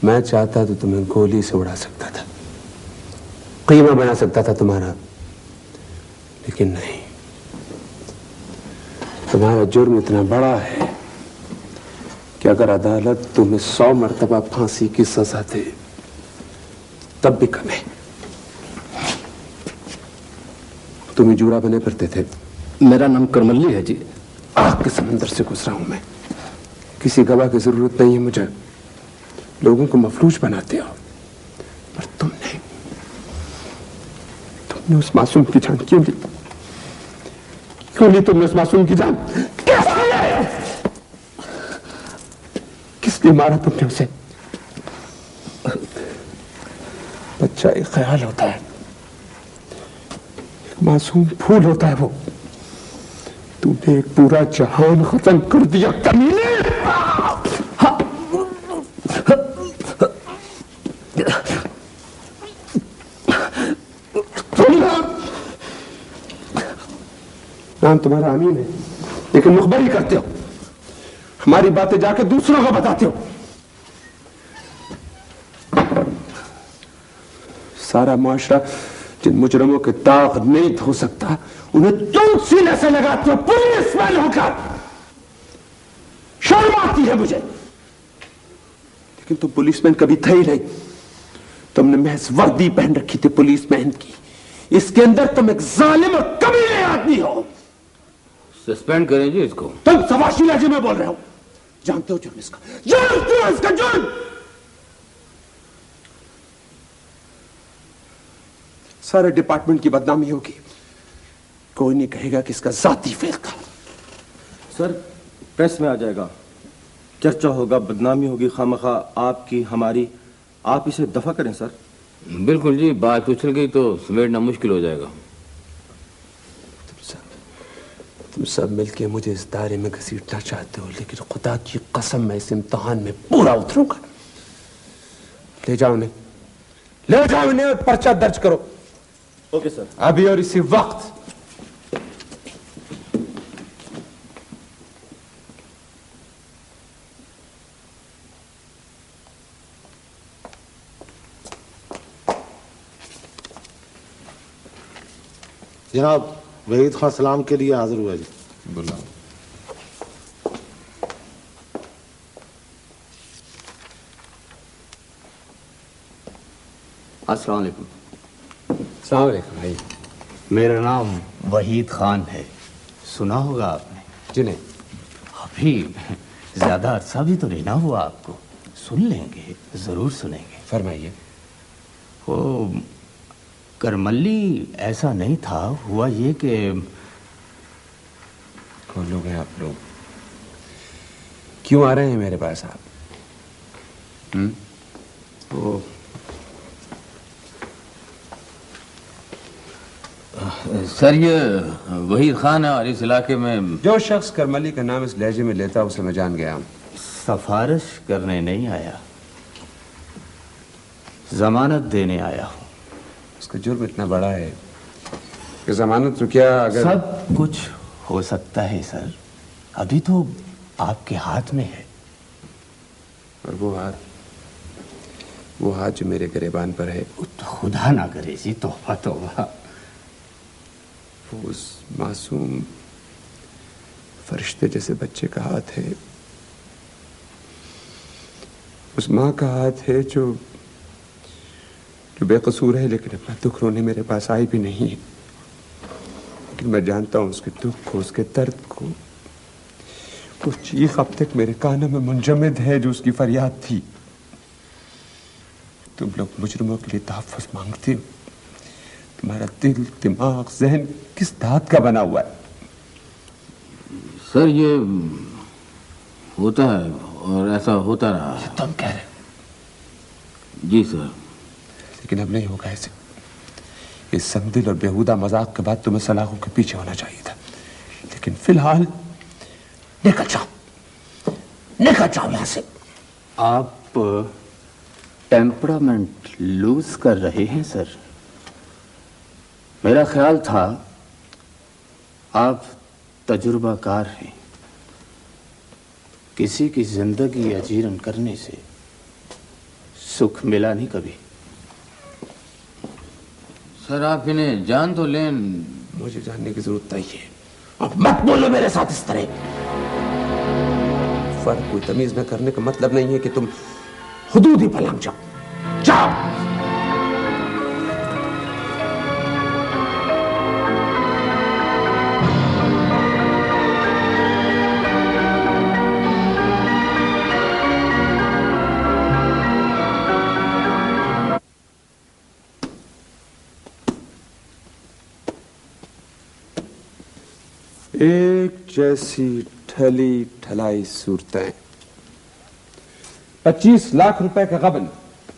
मैं चाहता तो तुम्हें गोली से उड़ा सकता था, कीमा बना सकता था तुम्हारा, लेकिन नहीं। तुम्हारा जुर्म इतना बड़ा है कि अगर अदालत तुम्हें 100 मरतबा फांसी की सजा दे तब भी कम है। तुम ही जूरा बने फिरते थे। मेरा नाम करमल्ली है जी। आग के समंदर से गुजरा हूं मैं, किसी गवाह की जरूरत नहीं है मुझे। लोगों को मफलूज बनाते हो, पर तुमने उस मासूम की जान क्यों ली? क्यों ली तुमने उस मासूम की जान? किस लिए मारा तुमने उसे? बच्चा एक ख्याल होता है, एक मासूम फूल होता है वो। तूने एक पूरा जहान खत्म कर दिया कमीने। नाम तुम्हारा अमीन है, लेकिन मुखबरी करते हो, हमारी बातें जाके दूसरों को बताते हो। सारा मुआशरा जिन मुजरमों के दाग नहीं धो सकता, उन्हें तुम सीने से लगाते हो पुलिसमैन होकर। शर्म आती है मुझे, लेकिन तुम पुलिसमैन कभी थे ही नहीं। तुमने महज वर्दी पहन रखी थी पुलिसमैन की, इसके अंदर तुम एक जालिम और कमीने आदमी हो। सस्पेंड करें जी इसको। तुम सवाशी लहजे में बोल रहे हो, जानते हो जुर्म इसका, जानते हो इसका जुर्म। सारे डिपार्टमेंट की बदनामी होगी, कोई नहीं कहेगा कि इसका जाती फेल था। सर प्रेस में आ जाएगा, चर्चा होगा, बदनामी होगी खामखा आपकी हमारी। आप इसे दफा करें सर। बिल्कुल जी, बात उछल गई तो समेटना मुश्किल हो जाएगा। तुम सब मिलके मुझे इस दायरे में घसीटना चाहते हो, लेकिन खुदा की कसम मैं इस इम्तिहान में पूरा उतरूंगा। ले जाओ उन्हें, ले जाओ उन्हें, पर्चा दर्ज करो। Okay sir. अभी और इसी वक्त। जनाब वहीद खान सलाम के लिए हाजिर हुआ जी। बुलाओ। अस्सलाम वालेकुम। अस्सलाम वालेकुम भाई। मेरा नाम वहीद खान है, सुना होगा आपने? जी नहीं। अभी ज्यादा अरसा भी तो नहीं ना हुआ आपको। सुन लेंगे, जरूर सुनेंगे। फरमाइए। वो करमल्ली ऐसा नहीं था, हुआ ये कि कौन लोग हैं आप लोग? क्यों आ रहे हैं मेरे पास आप? वो सर ये वहीद खान है और इस इलाके में जो शख्स करमली का नाम इस लहजे में लेता उसे मैं जान गया हूं। सफारिश करने नहीं आया, जमानत देने आया हूं। उसका जुर्म इतना बड़ा है कि जमानत तो क्या, अगर सब कुछ हो सकता है सर, अभी तो आपके हाथ में है। और वो हाथ जो मेरे गिरेबान पर है, तो खुदा ना करे जी, तौबा तौबा। वो उस मासूम फरिश्ते जैसे बच्चे का हाथ है, उस माँ का हाथ है जो बेकसूर है, लेकिन अपना दुख रोने मेरे पास आई भी नहीं है। लेकिन मैं जानता हूं उसके दुख को, उसके दर्द को। वो चीख अब तक मेरे कानों में मुंजमद है जो उसकी फरियाद थी। तुम लोग मुजरिमों के लिए तहफ़्फ़ुज़ मांगते हो। तुम्हारा दिल, दिमाग, जहन किस धात का बना हुआ है? सर ये होता है और ऐसा होता रहा है। तुम कह रहे हो? जी सर। लेकिन अब नहीं होगा ऐसे। इस संदिल और बेहुदा मजाक के बाद तुम्हें सलाखों के पीछे होना चाहिए था, लेकिन फिलहाल निकल जाओ यहां से। आप टेम्परामेंट लूज कर रहे हैं सर। मेरा ख्याल था आप तजुर्बाकार हैं। किसी की जिंदगी अजीरन करने से सुख मिला नहीं कभी। सर आप इन्हें जान तो लें। मुझे जानने की जरूरत नहीं है। अब मत बोलो मेरे साथ इस तरह। फर्क कोई तमीज न करने का मतलब नहीं है कि तुम हुदूद ही फलांग जाओ। जाओ। एक जैसी ठली ठलाई सूरतें, 25 लाख रुपए का गबन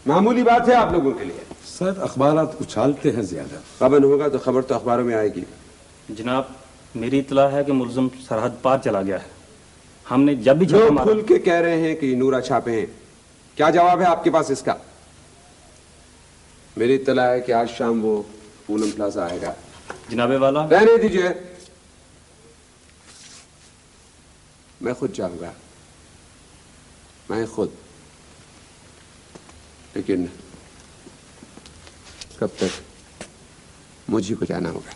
मामूली बात है आप लोगों के लिए। सर अखबारात उछालते हैं ज्यादा। गबन होगा तो खबर तो अखबारों में आएगी। जनाब मेरी इतला है कि मुलजिम सरहद पार चला गया है। हमने जब भी लोग खुल के कह रहे हैं कि नूरा छापे हैं। क्या जवाब है आपके पास इसका? मेरी इतला है कि आज शाम वो पूनम प्लाजा आएगा। जनाबे वाला रहने दीजिए, मैं खुद जाऊंगा, मैं खुद। लेकिन कब तक मुझे को जाना होगा।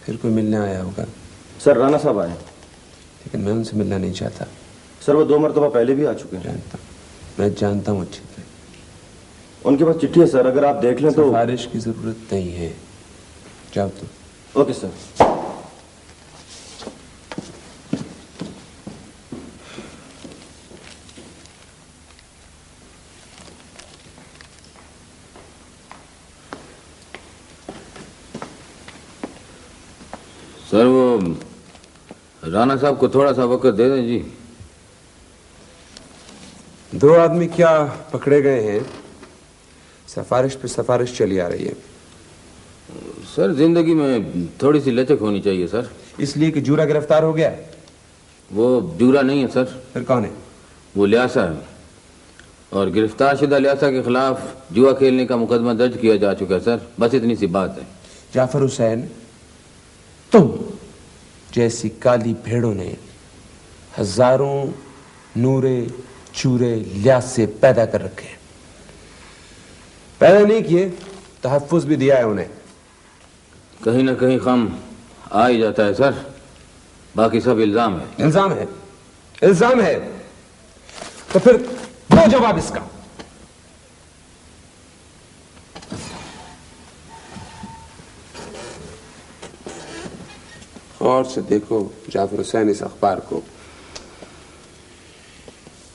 फिर कोई मिलने आया होगा। सर राणा साहब आए। लेकिन मैं उनसे मिलना नहीं चाहता। सर वो 2 मरतबा पहले भी आ चुके हैं। जानता, मैं जानता हूँ अच्छी तरह। उनके पास चिट्ठी है सर, अगर आप देख लें तो। सिफारिश की जरूरत नहीं है, जाओ तुम। Okay sir. सर वो राणा साहब को थोड़ा सा वक्त दे दें जी। 2 आदमी क्या पकड़े गए हैं, सिफारिश पे सिफारिश चली आ रही है। सर जिंदगी में थोड़ी सी लचक होनी चाहिए सर। इसलिए कि जूरा गिरफ्तार हो गया। वो जूरा नहीं है सर। फिर कौन है? वो लियासा है, और गिरफ्तार शुदा लियासा के खिलाफ जुआ खेलने का मुकदमा दर्ज किया जा चुका है सर। बस इतनी सी बात है। जाफर हुसैन, तुम जैसी काली भेड़ों ने हजारों नूरे चूरे लियासे पैदा कर रखे हैं। पैदा नहीं किए, तहफ्फुज भी दिया है उन्हें। कहीं ना कहीं खम आ ही जाता है सर, बाकी सब इल्जाम है। इल्जाम है, इल्जाम है। तो फिर दो जवाब इसका। गौर से देखो जाफर हुसैन इस अखबार को।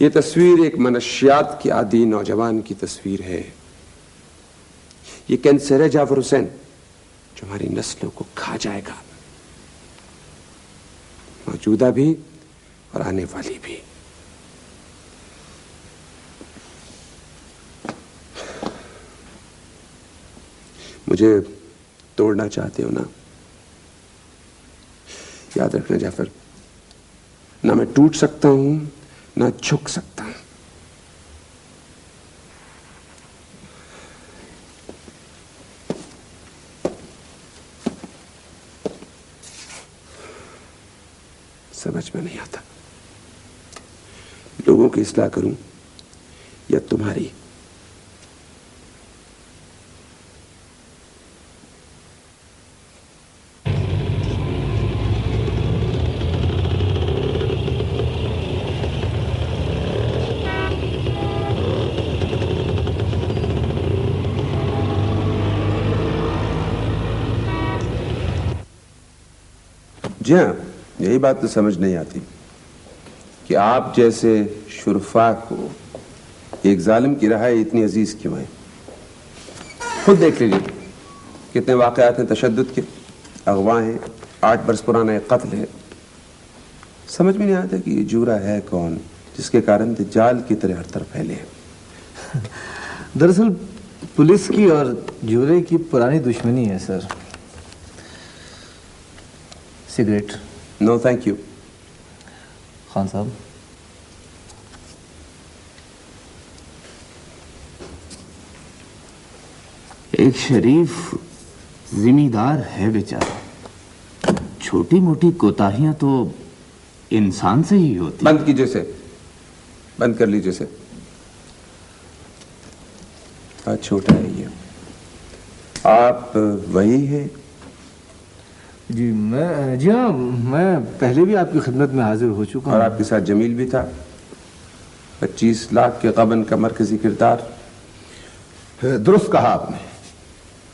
ये तस्वीर एक मनशियात के आदी नौजवान की तस्वीर है। ये कैंसर है जाफर हुसैन, जो हमारी नस्लों को खा जाएगा, मौजूदा भी और आने वाली भी। मुझे तोड़ना चाहते हो ना? याद रखना जाफर, ना मैं टूट सकता हूं ना झुक सकता हूं। समझ में नहीं आता, लोगों की इस्लाह करूं या तुम्हारी? जी हाँ, यही बात तो समझ नहीं आती कि आप जैसे शुरफा को एक जालिम की रहाई इतनी अजीज क्यों है। खुद देख लीजिए कितने वाकयात हैं तशद्दुद के, अगवा हैं, 8 बरस पुराना एक कत्ल है। समझ में नहीं आता कि ये जूरा है कौन जिसके कारण दज्जाल की तरह हर तरफ फैले हैं। दरअसल पुलिस की और जूरे की पुरानी दुश्मनी है सर। Cigarette? No thank you. Khan साहब, एक शरीफ जिम्मेदार है बेचारा, छोटी मोटी कोताहियां तो इंसान से ही होती। बंद कीजिए से, बंद कर लीजिए से। आज छोटा है ये। आप वही हैं? जी हाँ, मैं पहले भी आपकी खिदमत में हाजिर हो चुका हूँ। और आपके साथ जमील भी था, 25 लाख के गबन का मरकजी किरदार। दुरुस्त कहा आपने,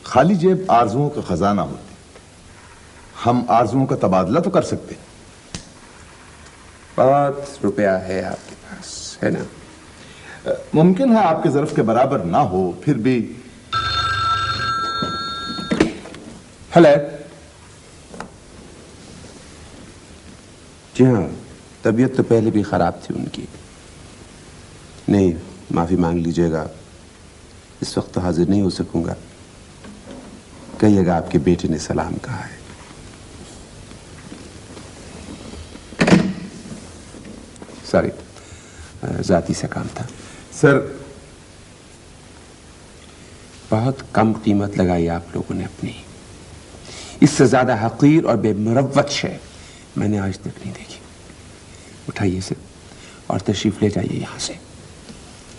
खाली जेब आरजुओं का खजाना होती। हम आरजुओं का तबादला तो कर सकते। बहुत रुपया है आपके पास, है ना? मुमकिन है आपके ज़र्फ के बराबर ना हो, फिर भी। हेलो। जी हाँ, तबीयत तो पहले भी खराब थी उनकी। नहीं, माफी मांग लीजिएगा, इस वक्त तो हाजिर नहीं हो सकूंगा। कहिएगा आपके बेटे ने सलाम कहा है। सॉरी, जाती से काम था। सर, बहुत कम कीमत लगाई आप लोगों ने अपनी। इससे ज्यादा हकीर और बेमुरव्वत शय मैंने आज तक नहीं देखी। उठाइए से और तशरीफ ले जाइए यहां से।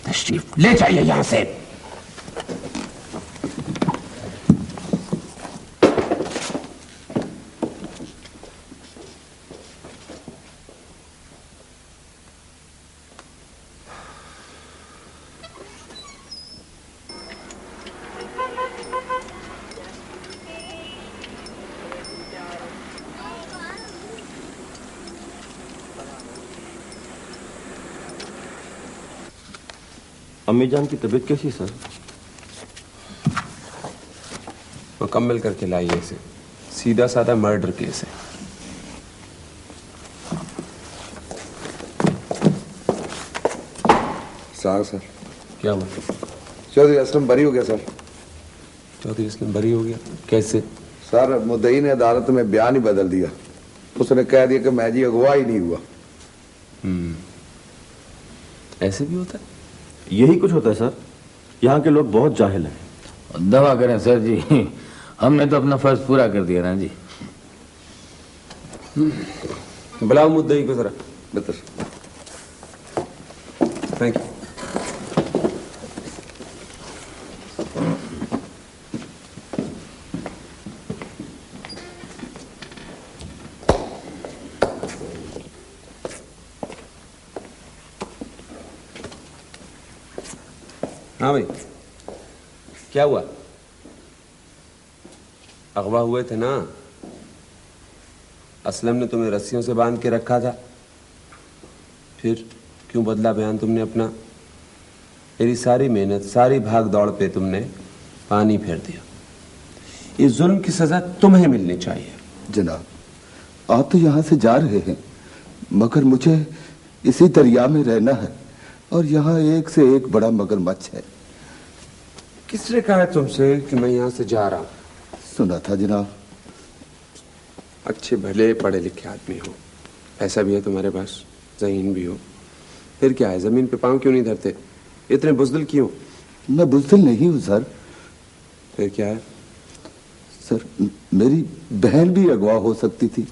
तशरीफ ले जाइए यहां से। अम्मी जान की तबीयत कैसी सर? मुकम्मल करके लाइए इसे, सीधा साधा मर्डर केस है। सर क्या हुआ? चौधरी असलम बरी हो गया सर। चौधरी असलम बरी हो गया? कैसे? सर, मुद्दई ने अदालत में बयान ही बदल दिया। उसने कह दिया कि मैं जी अगवा ही नहीं हुआ। ऐसे भी होता है? यही कुछ होता है सर, यहाँ के लोग बहुत जाहिल हैं। दवा करें सर जी, हमने तो अपना फर्ज पूरा कर दिया ना जी। बुलाओ मुद्दई को जरा। बेहतर। Thank you. हाँ भाई, क्या हुआ? अगवा हुए थे ना? असलम ने तुम्हें रस्सियों से बांध के रखा था, फिर क्यों बदला बयान तुमने अपना? मेरी सारी मेहनत, सारी भाग दौड़ पे तुमने पानी फेर दिया। इस जुल्म की सजा तुम्हें मिलनी चाहिए। जनाब, आप तो यहाँ से जा रहे हैं, मगर मुझे इसी दरिया में रहना है और यहाँ एक से एक बड़ा मगरमच्छ है। किसने कहा है तुमसे कि मैं यहाँ से जा रहा हूँ? सुना था जनाब। अच्छे भले पढ़े लिखे आदमी हो, पैसा भी है तुम्हारे पास, ज़मीन भी हो, फिर क्या है, जमीन पे पांव क्यों नहीं धरते? इतने बुज़दिल क्यों? मैं बुज़दिल नहीं हूँ सर। फिर क्या है? सर, मेरी बहन भी अगवा हो सकती थी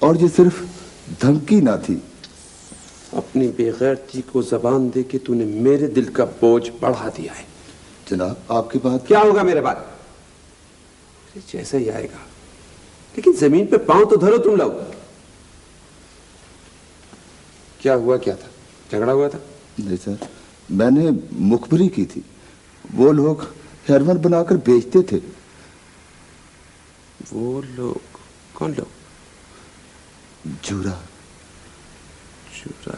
और ये सिर्फ धमकी ना थी। अपनी बेगैरती को जबान दे के तूने मेरे दिल का बोझ बढ़ा दिया है। जनाब, आपकी बात क्या होगा मेरे बात? जैसा ही आएगा, लेकिन जमीन पे पांव तो धरो तुम लोग। क्या हुआ, क्या था? झगड़ा हुआ था? नहीं सर, मैंने मुखबरी की थी। वो लोग हेरोइन बनाकर बेचते थे। वो लोग? कौन लोग? जूरा। जूरा?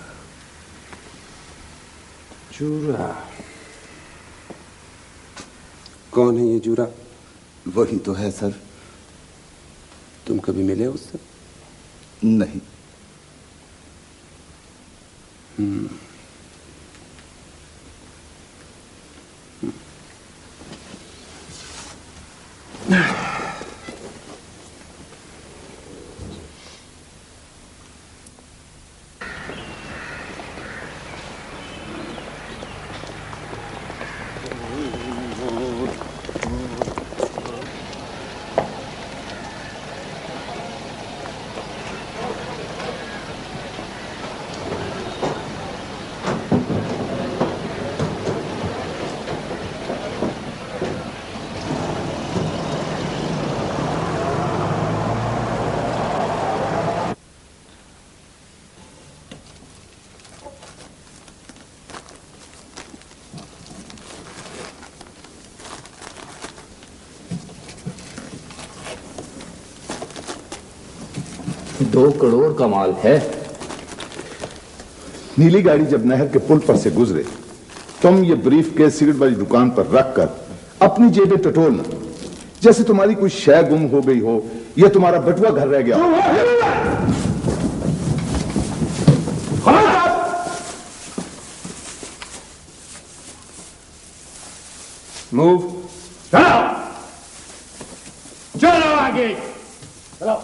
जूरा? कौन है ये जूरा? वही तो है सर। तुम कभी मिले उससे? नहीं। दो करोड़ का माल है। नीली गाड़ी जब नहर के पुल पर से गुजरे, तुम ये ब्रीफ केस सिगरेट वाली दुकान पर रखकर अपनी जेबें टटोलना, जैसे तुम्हारी कोई शय गुम हो गई हो या तुम्हारा बटुआ घर रह गया। मूव। चलो आगे, चलो।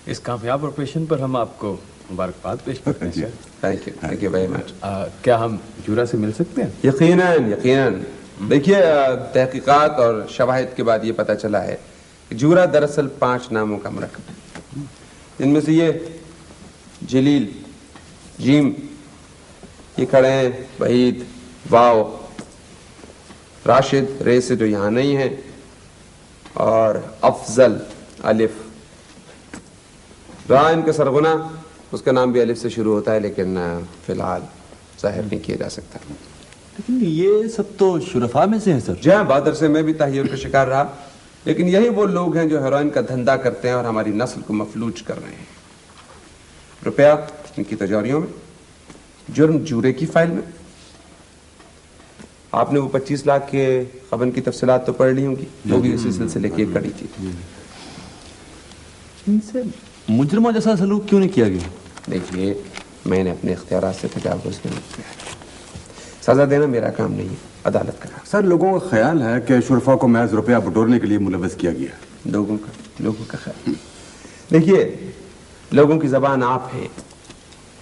इस कामयाब ऑपरेशन पर हम आपको मुबारकबाद पेश करते हैं sir. Thank you very much. क्या हम जूरा से मिल सकते हैं? यकीनन यकीनन। देखिए, तहकीकात और शवाहिद के बाद ये पता चला है कि जूरा दरअसल 5 नामों का मरकब है, जिनमें से ये जलील, जीम, ये खड़े हैं, वहीद, वाव, राशिद, रे से जो यहाँ नहीं है, और अफजल, अलिफ। रहा इनका सरगुना, उसका नाम भी अलिफ से शुरू होता है, लेकिन फिलहाल जाहिर नहीं किया जा सकता। लेकिन ये सब तो शुरफा में से है सर। जी हाँ, बहादुर से मैं भी तहयर का शिकार रहा, लेकिन यही वो लोग हैं जो हेरोइन का धंधा करते हैं और हमारी नस्ल को मफलूज कर रहे हैं। रुपया इनकी तिजोरियों में, जुर्म जूरे की फाइल में। आपने वो 25 लाख के खबन की तफसीलात तो पढ़ ली होंगी, वो भी इसी सिलसिले की एक कड़ी थी। इनसे मुजरिमों जैसा सलूक क्यों नहीं किया गया? देखिए, मैंने अपने इख्तियारात से तजावुज़ नहीं किया। सजा देना मेरा काम नहीं है, अदालत का। सर, लोगों का ख्याल है कि शुरफा को महज रुपया बटोरने के लिए मुलव्वस किया गया। लोगों का ख्याल। देखिए, लोगों की जबान आप है,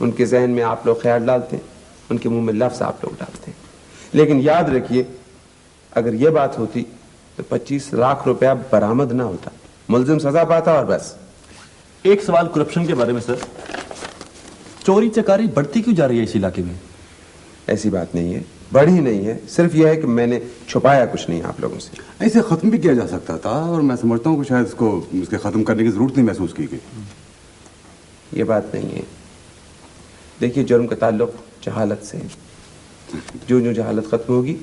उनके जहन में आप लोग ख्याल डालते हैं, उनके मुंह में लफ्ज आप लोग डालते हैं। लेकिन याद रखिए, अगर ये बात होती तो 25 लाख रुपया बरामद ना होता, मुल्जिम सजा पाता और बस। एक सवाल करप्शन के बारे में सर, चोरी चकारी बढ़ती क्यों जा रही है इस इलाके में? ऐसी बात नहीं है, बढ़ी नहीं है, सिर्फ यह है कि मैंने छुपाया कुछ नहीं आप लोगों से। ऐसे खत्म भी किया जा सकता था और मैं समझता हूँ कि शायद इसके खत्म करने की जरूरत नहीं महसूस की गई। ये बात नहीं है। देखिए, जुर्म का ताल्लुक जहालत से है। जो जहालत खत्म होगी,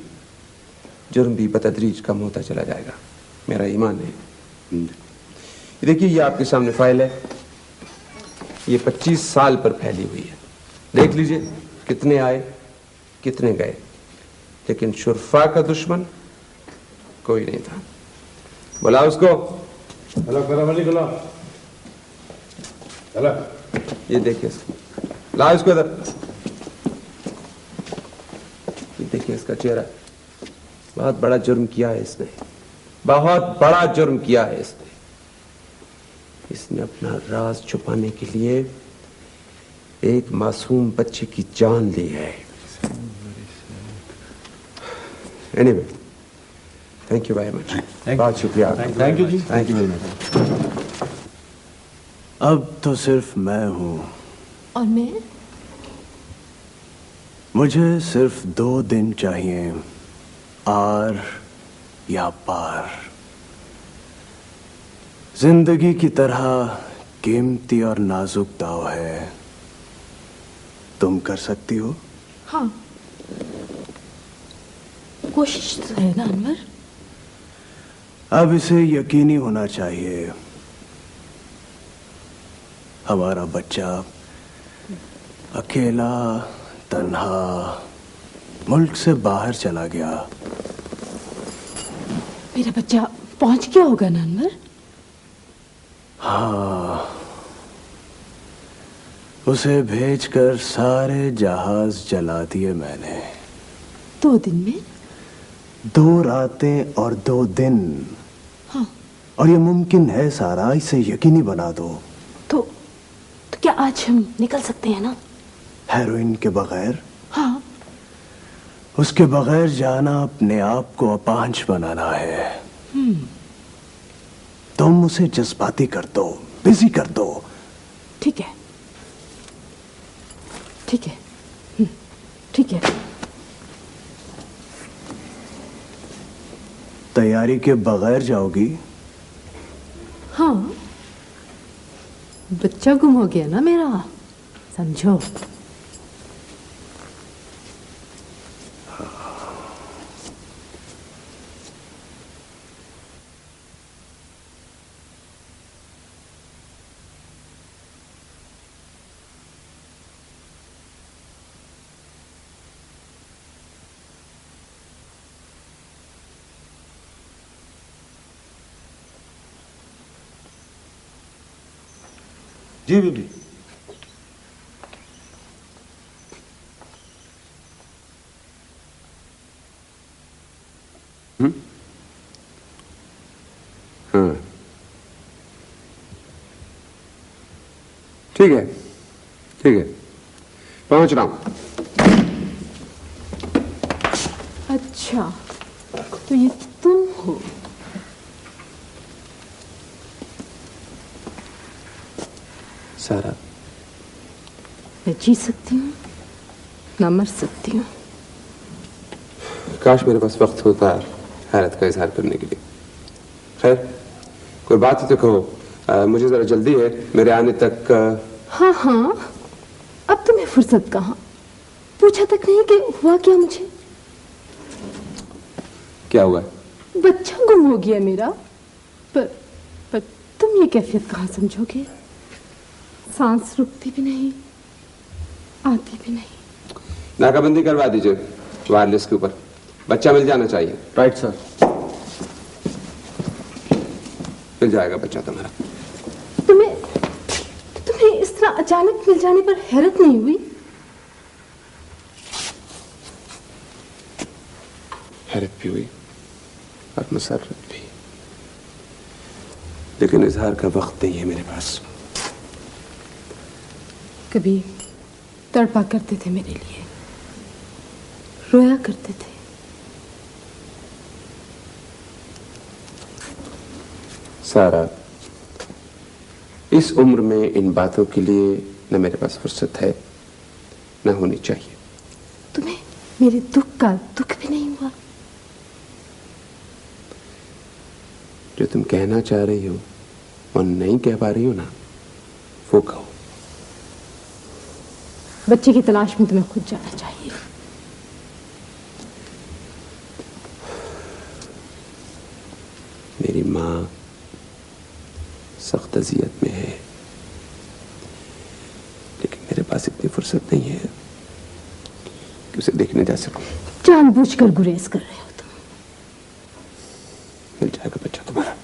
जुर्म भी बतदरीज कम होता चला जाएगा, मेरा ईमान है। ये देखिए, ये आपके सामने फाइल है, ये 25 साल पर फैली हुई है। देख लीजिए कितने आए कितने गए, लेकिन शुरफा का दुश्मन कोई नहीं था। बुला उसको। ये देखिए, ला इसको इधर। ये देखिए इसका चेहरा। बहुत बड़ा जुर्म किया है इसने, बहुत बड़ा जुर्म किया है इसने। इसने अपना राज छुपाने के लिए एक मासूम बच्चे की जान ली है। Anyway, thank you very much. बहुत शुक्रिया। थैंक यू जी। Thank you very much. अब तो सिर्फ मैं हूं। और मैं? मुझे सिर्फ 2 दिन चाहिए, आर या पार। जिंदगी की तरह कीमती और नाजुक दाव है। तुम कर सकती हो? हाँ, कोशिश तो है ना अनवर। अब इसे यकीनी होना चाहिए, हमारा बच्चा अकेला तन्हा मुल्क से बाहर चला गया। मेरा बच्चा पहुंच गया होगा ना अनवर? हाँ, उसे भेजकर सारे जहाज जला दिए मैंने। 2 दिन में? 2 रातें और 2 दिन। हाँ। और ये मुमकिन है सारा, इसे यकीनी बना दो। तो क्या आज हम निकल सकते हैं ना? हेरोइन के बगैर? हाँ। उसके बगैर जाना अपने आप को अपांच बनाना है। तुम उसे जज्बाती कर दो, बिजी कर दो। ठीक है, ठीक है, ठीक है। तैयारी के बगैर जाओगी? हाँ, बच्चा गुम हो गया ना मेरा, समझो। जी बीबी। हाँ, ठीक है, ठीक है, पहुंच रहा हूं। अच्छा, तो ये तुम हो? सारा, मैं जी सकती हूँ, ना मर सकती हूँ। काश मेरे पास वक्त होता हैरत का इजहार करने के लिए। खैर, कोई बात ही तो कहो। मुझे जरा जल्दी है, मेरे आने तक। हाँ हाँ, अब तुम्हें फुर्सत कहाँ? पूछा तक नहीं कि हुआ क्या मुझे? क्या हुआ? बच्चा गुम हो गया मेरा। पर तुम ये कैफियत कहाँ समझोगे? सांस रुकती भी नहीं, आती भी नहीं। नाकाबंदी करवा दीजिए वायरलेस के ऊपर, बच्चा मिल जाना चाहिए। Right sir. मिल जाएगा बच्चा तुम्हारा। तुम्हें इस तरह अचानक मिल जाने पर हैरत नहीं हुई? हैरत भी हुई और मसरत भी, लेकिन इजहार का वक्त नहीं है मेरे पास। कभी तड़पा करते थे मेरे लिए, रोया करते थे। सारा, इस उम्र में इन बातों के लिए न मेरे पास फुर्सत है न होनी चाहिए। तुम्हें मेरे दुख का दुख भी नहीं हुआ? जो तुम कहना चाह रही हो और नहीं कह पा रही हो ना, वो कहो। बच्चे की तलाश में तुम्हें खुद जाना चाहिए। मेरी माँ सख्त अजियत में है, लेकिन मेरे पास इतनी फुर्सत नहीं है कि उसे देखने जा सकूं। जानबूझकर गुरेज कर रहे हो तुम। मिल जाएगा बच्चा तुम्हारा,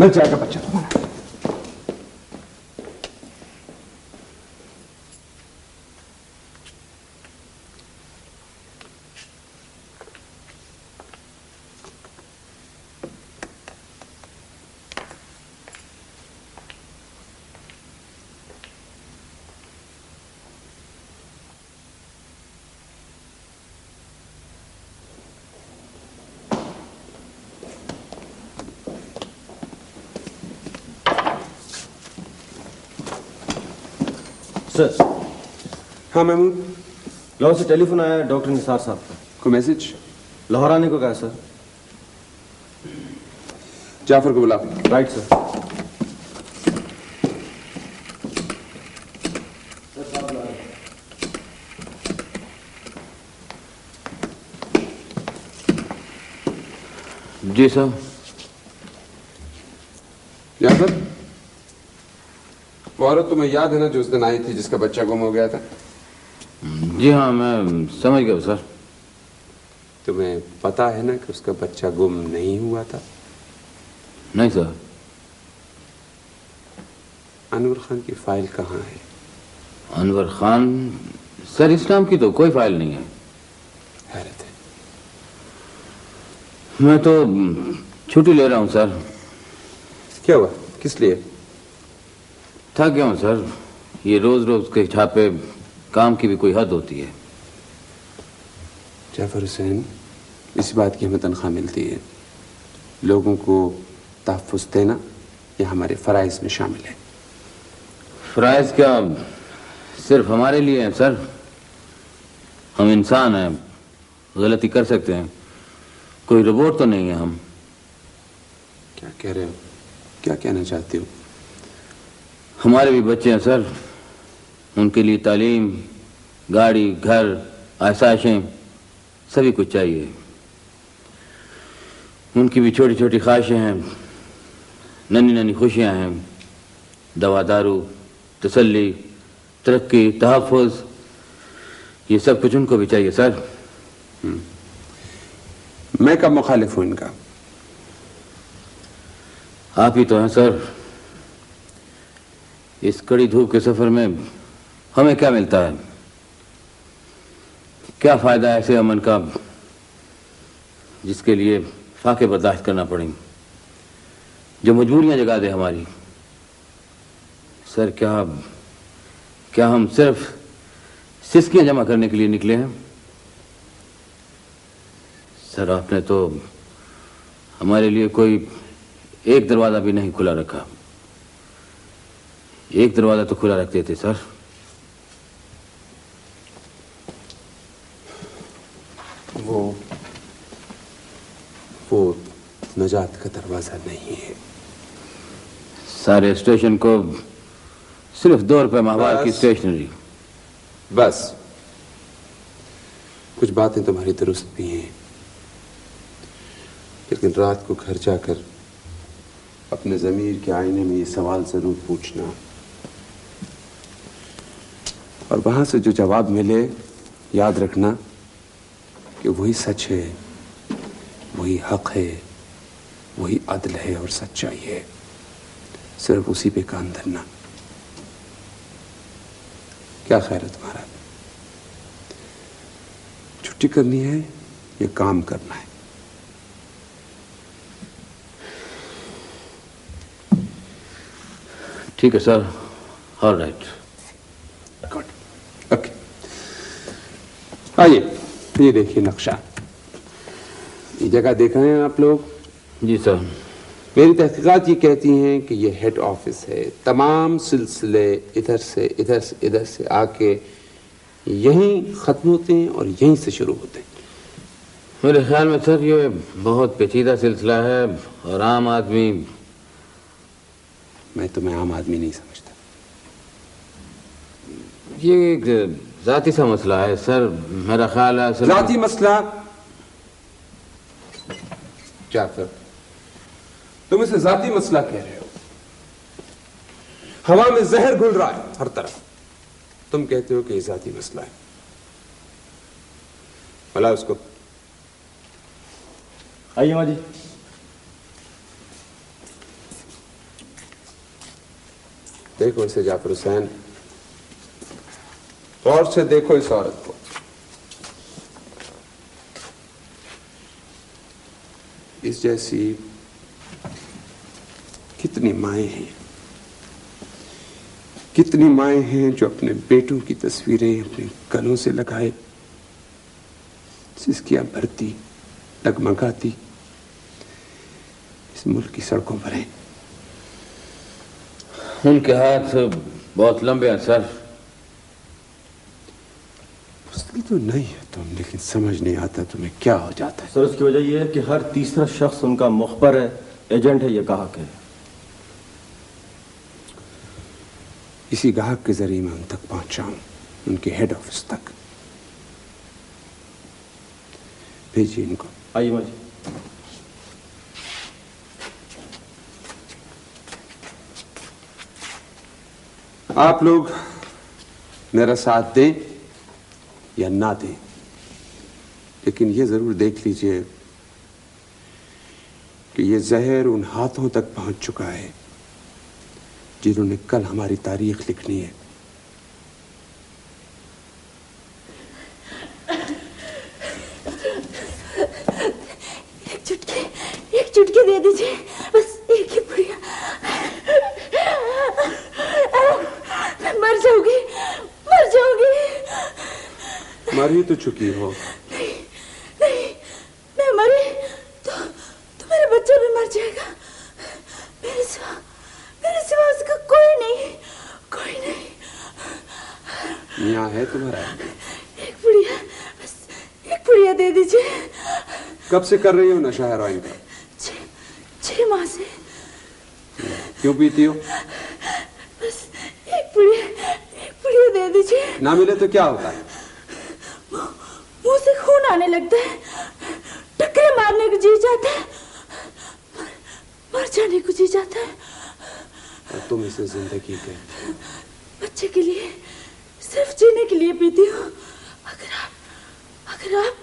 मिल जाएगा बच्चा तुम्हारा। सर। हाँ महमूद। लाहौर से टेलीफोन आया डॉक्टर निसार साहब का। कोई मैसेज? लाहौर आने को कहा सर। जाफर को बुला। Right sir. जी साहब। जाफर, वो औरत तुम्हें याद है ना जो उस दिन आई थी जिसका बच्चा गुम हो गया था? जी हाँ, मैं समझ गया सर। तुम्हें पता है ना कि उसका बच्चा गुम नहीं हुआ था? नहीं सर। अनवर खान की फाइल कहाँ है? अनवर खान? सर, इस नाम की तो कोई फाइल नहीं है। हैरत है। मैं तो छुट्टी ले रहा हूँ सर। क्या हुआ? किस लिए? थक गया हूँ सर। ये रोज रोज के छापे, काम की भी कोई हद होती है। जाफर हुसैन, इस बात की हमें तनख्वाह मिलती है। लोगों को तहफ़्फ़ुज़ देना ये हमारे फ़राइज़ में शामिल है। फ़राइज़ क्या सिर्फ हमारे लिए हैं सर? हम इंसान हैं, गलती कर सकते हैं, कोई रोबोट तो नहीं है हम। क्या कह रहे हो? क्या कहना चाहते हो? हमारे भी बच्चे हैं सर, उनके लिए तालीम, गाड़ी, घर, आसाइशें, सभी कुछ चाहिए। उनकी भी छोटी छोटी ख्वाहिशें हैं, नन्ही नन्ही खुशियां हैं, दवा दारू, तसल्ली, तरक्की, तहफ़्फ़ुज़, ये सब कुछ उनको भी चाहिए सर। मैं कब मुखालिफ हूं इनका? आप ही तो हैं सर। इस कड़ी धूप के सफर में हमें क्या मिलता है? क्या फायदा ऐसे अमन का जिसके लिए फाके बर्दाश्त करना पड़े, जो मजबूरियां जगा दे हमारी। सर, क्या हम सिर्फ सिस्कियां जमा करने के लिए निकले हैं? सर, आपने तो हमारे लिए कोई एक दरवाजा भी नहीं खुला रखा। एक दरवाजा तो खुला रखते थे सर। वो नजात का दरवाजा नहीं है। सारे स्टेशन को सिर्फ 2 रुपए माहवार की स्टेशनरी। बस कुछ बातें तुम्हारी दुरुस्त भी हैं, लेकिन रात को घर जाकर अपने ज़मीर के आईने में ये सवाल जरूर पूछना, और वहां से जो जवाब मिले याद रखना कि वही सच है, वही हक है, वही अदल है और सच्चाई है। सिर्फ उसी पे कान धरना। क्या ख्याल है तुम्हारा? छुट्टी करनी है ये काम करना है। ठीक है sir, all right. Good, okay. आइए, ये देखिए नक्शा। ये जगह देख रहे हैं आप लोग? जी सर। मेरी तहकीकात ये कहती हैं कि ये हेड ऑफिस है। तमाम सिलसिले इधर से इधर से इधर से आके यहीं खत्म होते हैं और यहीं से शुरू होते हैं। मेरे ख्याल में सर ये बहुत पेचीदा सिलसिला है और आम आदमी। मैं तुम्हें आम आदमी नहीं समझता। ये एक जाती सा मसला है सर, मेरा ख्याल है। जाती मसला? जाफर, तुम इसे जाती मसला कह रहे हो। हवा में जहर घुल रहा है हर तरफ, तुम कहते हो कि ये जाती मसला है। भला उसको। आइए माँ जी। देखो इसे जाफर हुसैन, गौर से देखो इस औरत को। इस जैसी कितनी माएं हैं, कितनी माएं हैं जो अपने बेटों की तस्वीरें अपने गलों से लगाए, सिसकियां भरती, डगमगाती इस मुल्क की सड़कों पर हैं। उनके हाथ बहुत लंबे हैं सर। पुस्तकी तो नहीं है तुम, लेकिन समझ नहीं आता तुम्हें क्या हो जाता है। सर उसकी वजह यह है कि हर तीसरा शख्स उनका मुखबर है, एजेंट है, ये गाहक है। इसी गाहक के जरिए मैं उन तक पहुंचाऊं, उनके हेड ऑफिस तक। भेजिए इनको। आइए माँ जी। आप लोग मेरा साथ दें या ना दें, लेकिन ये जरूर देख लीजिए कि ये जहर उन हाथों तक पहुंच चुका है जिन्होंने कल हमारी तारीख लिखनी है। एक चुटकी दे दीजिए, बस एक ही पुड़िया। मर जाऊंगी, मर जाऊंगी। मर ही तो चुकी हो। नहीं, नहीं, मैं मरी तो मेरा बच्चा भी मर जाएगा। मेरे सिवा उसका कोई नहीं, कोई नहीं। यहाँ है तुम्हारा? एक पुड़िया, बस एक पुड़िया दे दीजिए। कब से कर रही हो नशा हेरोइन का? 6 माह से। क्यों पीती हो? बस एक पुड़िया दे दीजिए। ना मिले तो क्या होता है? मुंह से खून आने लगता है, टक्करे मारने को जी जाता है, मर जाने को जी जाता है। और तुम इसे जिंदगी कहते हो? बच्चे के लिए, सिर्फ जीने के लिए पीती हूँ। अगर आप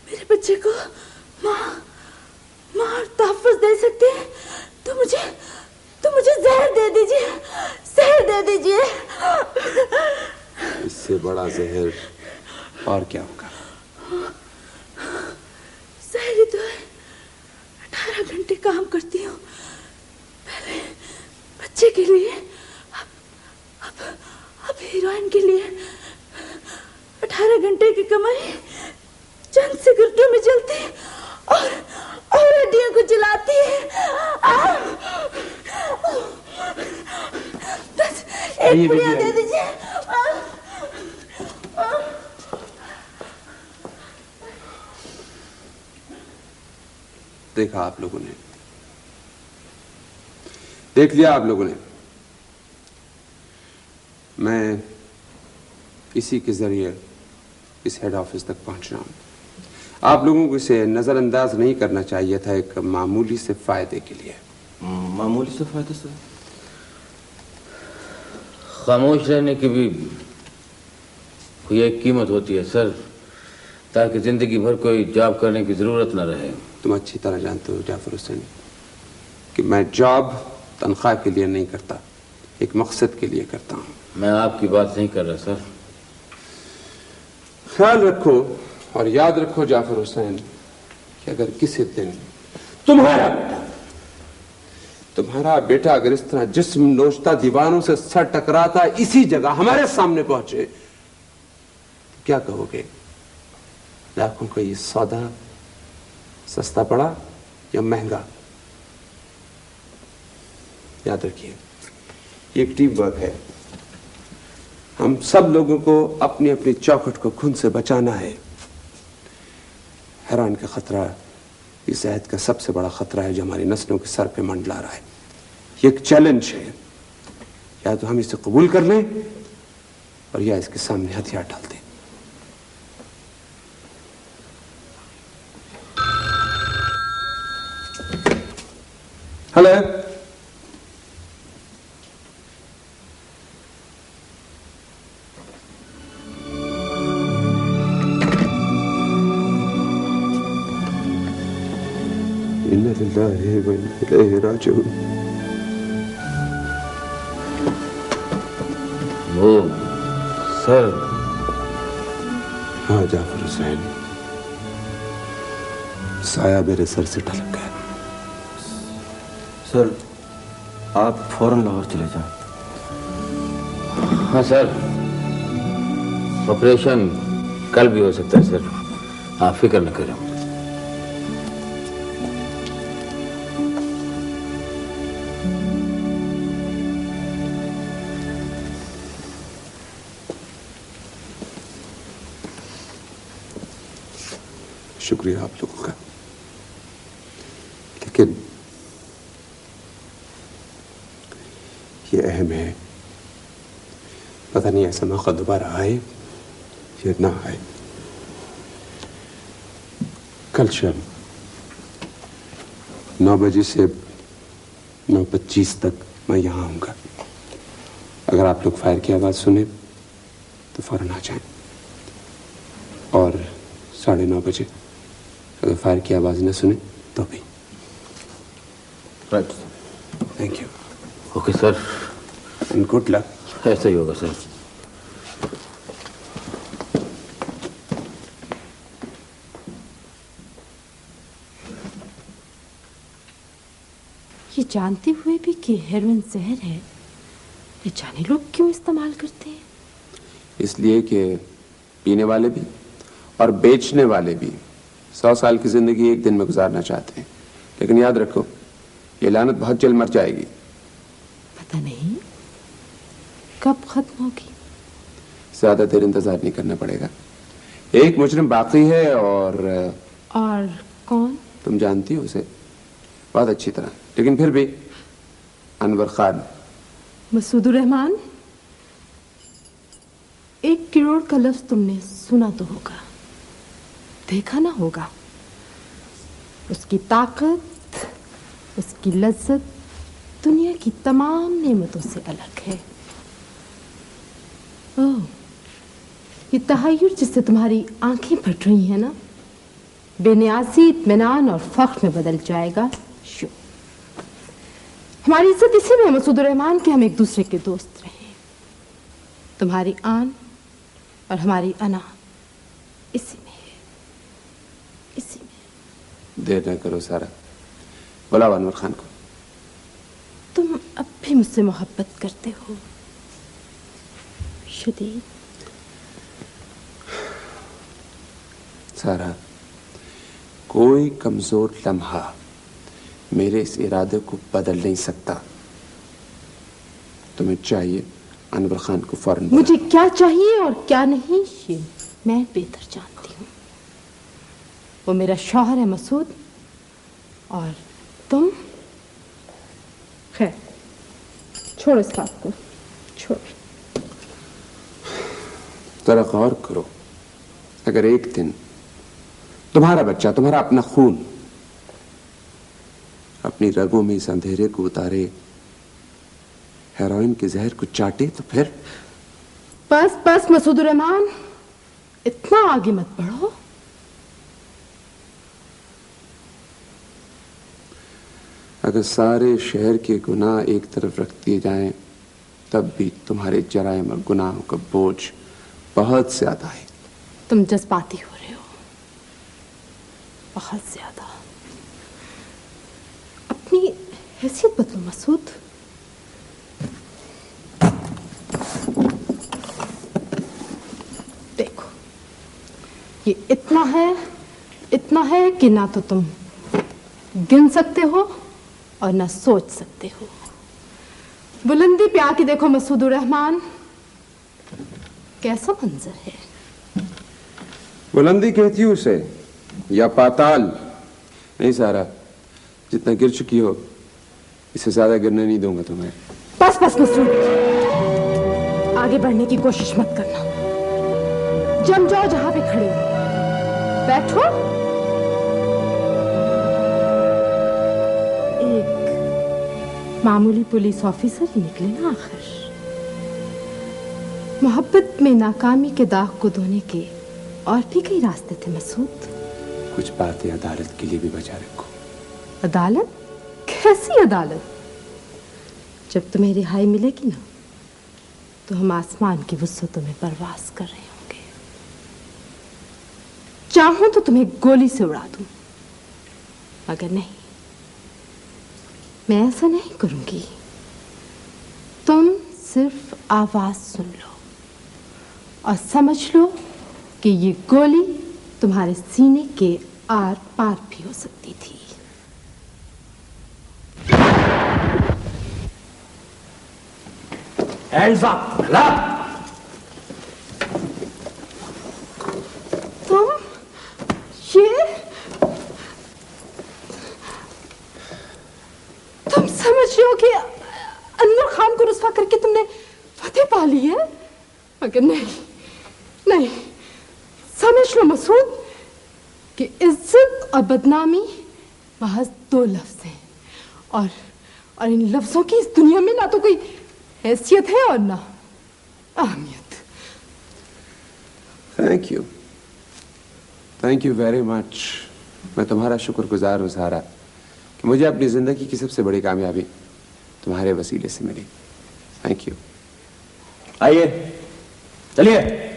मेरे बच्चे को माँ और तहफ़्फ़ुज़ दे सकते हैं तो मुझे जहर दे दीजिए, जहर दे दीजिए। इससे बड़ा जहर और क्या होगा? जहर ही तो है। 18 घंटे काम करती हूँ, पहले बच्चे के लिए, अब हीरोइन के लिए। 18 घंटे की कमाई चंद सिगरेटों में जलती और हड्डियों को जलाती है। बस एक पुड़िया दे दीजिए। देखा आप लोगों ने, देख लिया आप लोगों ने। मैं इसी के जरिए इस हेड ऑफिस तक पहुंच रहा हूं। आप लोगों को इसे नजरअंदाज नहीं करना चाहिए था, एक मामूली से फायदे के लिए। मामूली से फायदे से? खामोश रहने की भी कोई एक कीमत होती है सर, ताकि जिंदगी भर कोई जॉब करने की जरूरत न रहे। तुम अच्छी तरह जानते हो जाफर हुसैन कि मैं जॉब तनख्वाह के लिए नहीं करता, एक मकसद के लिए करता हूं। मैं आपकी बात नहीं कर रहा सर। ख्याल रखो और याद रखो जाफर हुसैन कि अगर किसी दिन तुम्हारा बेटा अगर इस तरह जिस्म नोचता दीवारों से सर टकराता इसी जगह हमारे सामने पहुंचे, क्या कहोगे? लाखों का ये सौदा सस्ता पड़ा या महंगा? याद रखिए, ये एक टीम वर्क है। हम सब लोगों को अपनी अपनी चौखट को खून से बचाना है। हैरान का खतरा इस अहद का सबसे बड़ा खतरा है जो हमारी नस्लों के सर पे मंडला रहा है। ये एक चैलेंज है, या तो हम इसे कबूल कर लें और या इसके सामने हथियार डाल दें। हेलो, इन्ना लिल्लाहि व इन्ना इलैहि राजिऊन। वो सर। हाँ जाफर हुसैन, साया मेरे सर से ढलक गया। सर आप फौरन लाहौर चले जाएं। हाँ सर, ऑपरेशन कल भी हो सकता है सर, आप फिक्र न करें। शुक्रिया आप लोगों का, लेकिन ये अहम है, पता नहीं ऐसा मौका दोबारा आए या ना आए। कल शाम 9 बजे से 9:25 तक मैं यहाँ आऊँगा। अगर आप लोग फायर की आवाज़ सुने तो फौरन आ जाएं, और 9:30 बजे अगर फायर की आवाज़ न सुने तो भी। Right, thank you. Okay sir, and good luck. ऐसा ही होगा सर। ये जानते हुए भी कि हेरोइन जहर है, ये जाने लोग क्यों इस्तेमाल करते हैं? इसलिए कि पीने वाले भी और बेचने वाले भी 100 साल की जिंदगी एक दिन में गुजारना चाहते हैं, लेकिन याद रखो ये लानत बहुत जल्द मर जाएगी। पता नहीं कब खत्म होगी। ज्यादा देर इंतजार नहीं करना पड़ेगा। एक मुजरिम बाकी है, और कौन? तुम जानती हो उसे बहुत अच्छी तरह, लेकिन फिर भी अनवर खान। मसूदुर रहमान। 1 करोड़ का लफ्ज तुमने सुना तो होगा, देखा ना होगा। उसकी ताकत, उसकी लज्जत दुनिया की तमाम नेमतों से अलग है। ओह, ये तहय्युर जिससे तुम्हारी आंखें फट रही हैं ना, बेनियाजी, इत्मीनान और फख्र में बदल जाएगा। शो, हमारी इज्जत इसी में है मसूदुर रहमान कि हम एक दूसरे के दोस्त रहें। तुम्हारी आन और हमारी अना इसी में है, इसी में। देर न करो सारा, बुलाओ अनवर खान को। तुम अब भी मुझसे मोहब्बत करते हो शदीद? सारा, कोई कमजोर लम्हा मेरे इस इरादे को बदल नहीं सकता। तुम्हें चाहिए अनवर खान को फौरन। मुझे क्या चाहिए और क्या नहीं ये मैं बेहतर जानती हूँ। वो मेरा शौहर है मसूद, और तुम। खैर छोड़ इस बात को, छोड़। जरा गौर करो, अगर एक दिन तुम्हारा बच्चा, तुम्हारा अपना खून अपनी रगों में इस अंधेरे को उतारे, हेरोइन के जहर को चाटे, तो फिर? बस बस मसूदुर रहमान, इतना आगे मत बढ़ो। अगर सारे शहर के गुनाह एक तरफ रख दिए जाएं, तब भी तुम्हारे जराइम और गुनाहों का बोझ बहुत ज्यादा है। तुम जज्बाती हो रहे हो, और बहुत ज्यादा। अपनी हैसियत बदलो मसूद। देखो, ये इतना है कि ना तो तुम गिन सकते हो और ना सोच सकते हो। बुलंदी पे आके देखो मसूद रहमान, कैसा मंजर है। बुलंदी कहती हूँ उसे या पाताल? नहीं सारा, जितना गिर चुकी हो इससे ज्यादा गिरने नहीं दूंगा तुम्हें। बस बस मसूद, आगे बढ़ने की कोशिश मत करना। जम जाओ जहां पे खड़े हो, बैठो। एक मामूली पुलिस ऑफिसर ही निकले ना आखिर। मोहब्बत में नाकामी के दाग को धोने के और भी कई रास्ते थे मसूद। कुछ बातें अदालत के लिए भी बचा रखो। अदालत? कैसी अदालत? जब तुम्हें रिहाई मिलेगी ना, तो हम आसमान की वुसअतों में परवास कर रहे होंगे। चाहूं तो तुम्हें गोली से उड़ा दूं, मगर नहीं, मैं ऐसा नहीं करूंगी। तुम सिर्फ आवाज सुन लो और समझ लो कि ये गोली तुम्हारे सीने के आर पार भी हो सकती थी। Hands up! तुम ये तुम समझ रहे हो कि अनवर खान को रुस्वा करके तुमने फतेह पा ली है? मगर नहीं, समझ लो मसूद कि इज्जत और बदनामी महज दो लफ्ज हैं, और इन लफ्जों की इस दुनिया में ना तो कोई हैसियत है और ना अहमियत। Thank you very much. मैं तुम्हारा शुक्रगुजार हूँ सारा कि मुझे अपनी जिंदगी की सबसे बड़ी कामयाबी तुम्हारे वसीले से मिली। Thank you. आइए, चलिए।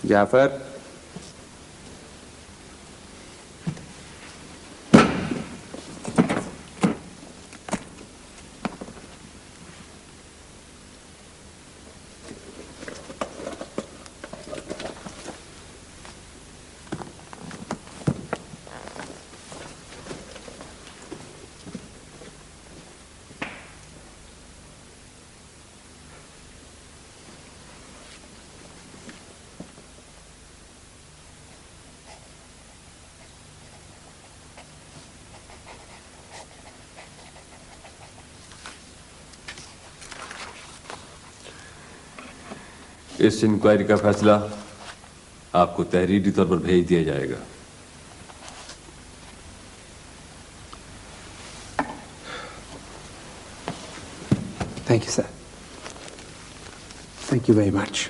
जाफर, इस इंक्वायरी का फैसला आपको तहरीरी तौर पर भेज दिया जाएगा। Thank you sir, thank you very much.